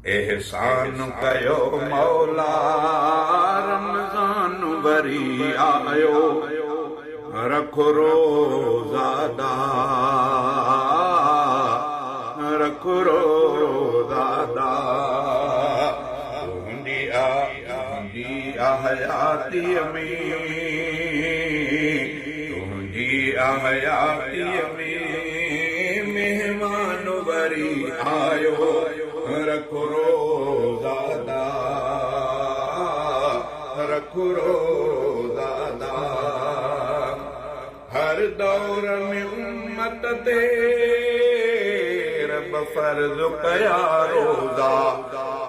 एहसान कयो मौला रमज़ान वरी आयो रखो रोज़ादा रखो रोज़ादा तुंहिंजी हयातीअ में तुंहिंजी हयातीअ में मेहमान वरी आयो रखो रोज़ादा रखो रोज़ादा हर दौर में उम्मत ते रब फर्ज़ कया रोज़ा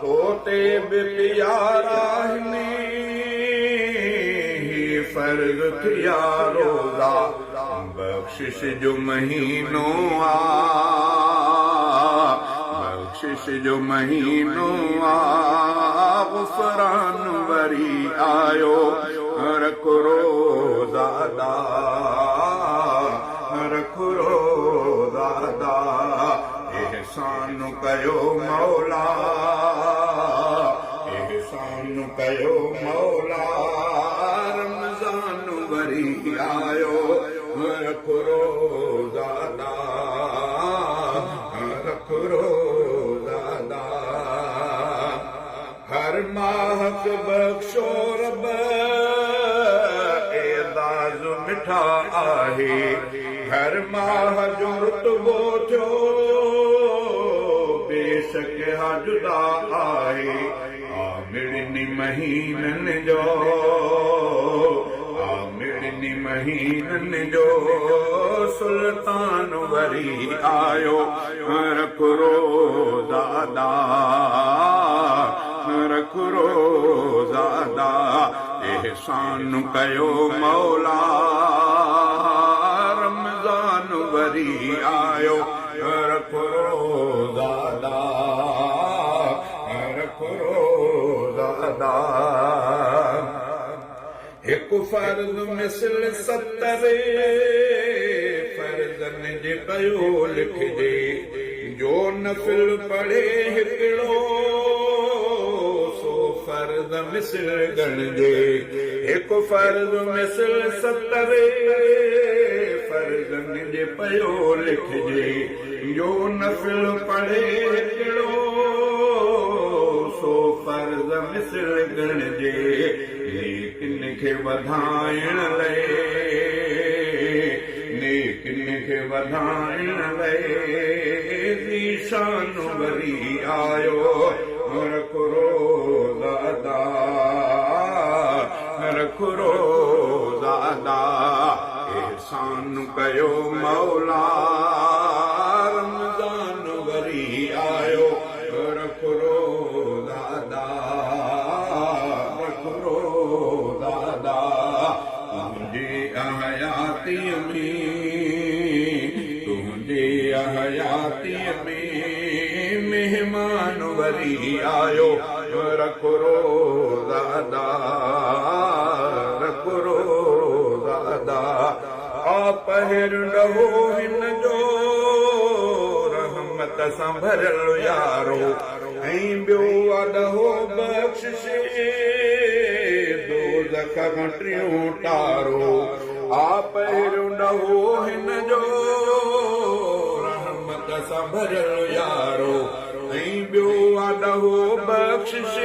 तोते बि प्यारा में फर्ज़ थिया रोज़ा बख़्शिश जो महीनो बख़्शिश जो महीनो ग़ुफ़रान वरी आयो रखो रोज़ादा रखो रोज़ादा एहसान कयो मौला एहसान कयो मौला रमज़ान वरी आयो रखो रोज़ादा रखो रोज़ादा हर माह बख़्शो रब एज़ाज़ मिठा आहे हर माह जो रुतबो थियो बेशक हा जुदा आहे आमिरनि महीननि जो आमिरनि महीननि जो सुल्तान वरी आयो रखो रोज़ादा रखो रोज़ादा एहसान कयो मौला रमज़ान वरी आयो रखो रोज़ादा रखो रोज़ादा हिकु फर्ज़ मिसल 70 फर्ज़नि जे कयो लिखिजे जो नफ़िल पढ़े हिकिड़ो फर्ज़ मिसल गणजे हिकु फर्ज़ मिसल 70 फर्ज़नि जे पयो लिखिजे जो नफ़िल पढ़े हिकिड़ो सो फर्ज़ मिसल गणजे नेकिन खे वधाइण लाइ नेकिन खे वधाइण लाइ ज़ीशान वरी आयो रखो रोज़ादा रखो रोज़ादा एहसान कयो मौला रमज़ान वरी आयो रखो रोज़ादा रखो रोज़ादा तुंहिंजी हयातीअ में तुंहिंजी हयातीअ में मेहमान वरी आयो रखो रोज़ादा रखो रोज़ादा पहिर ॾहो हिन जो रहमत सां भरियल यारो ऐं ॿियो ॾहो बख़्शिश दोज़ख खां टियों टारो पहिर ॾहो हिन जो रहमत सां भरियल यारो ऐं ॿियो ॾहो बख़्शिश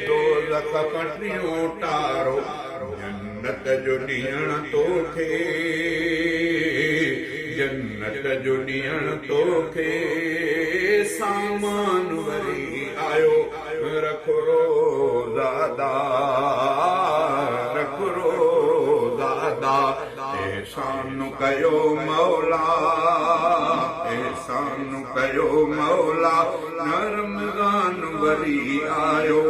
दोज़ख खां टियों टारो जन्नत जो ॾियण तोखे जन्नत जो ॾियण तोखे सामान वरी आयो रखो रोज़ादा रखो रोज़ादा एहसान कयो मौला एहसान कयो मौला रमज़ान वरी आयो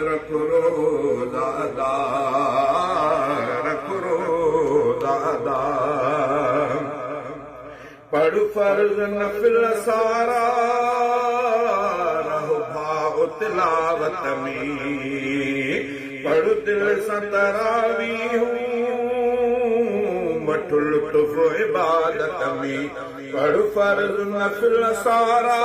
रखो रोज़ादा रखो रोज़ादा पढ़ फर्ज़ नफ़िल सारा रहो भाव तिलावत में पढ़ दिल सां तरावीह वठ लुत्फ़ इबादत में पढ़ फर्ज़ नफ़िल सारा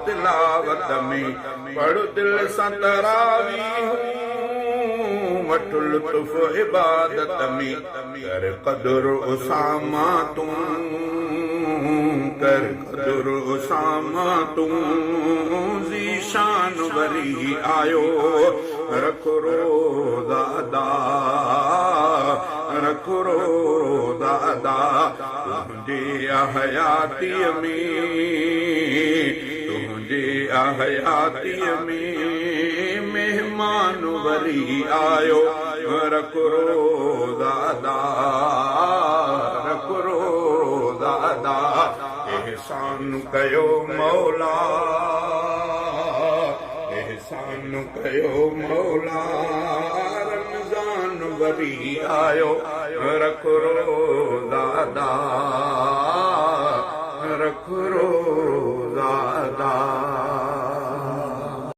तिलावत में पढ़ दिल सां तरावीह वठ लुत्फ़ इबादत में कर क़दुर उसामा तूं कर क़दुर उसामा तूं ज़ीशान वरी आयो रख रोज़ा अदा रख रोज़ा अदा तुंहिंजे हयातीअ में तुंहिंजे हयातीअ में मेहमान वरी आयो रख रोज़ा अदा रख रोज़ा अदा एहसान कयो मौला एहसान कयो मौला रमज़ान वरी आयो रख रोज़ा अदा रख रोज़ा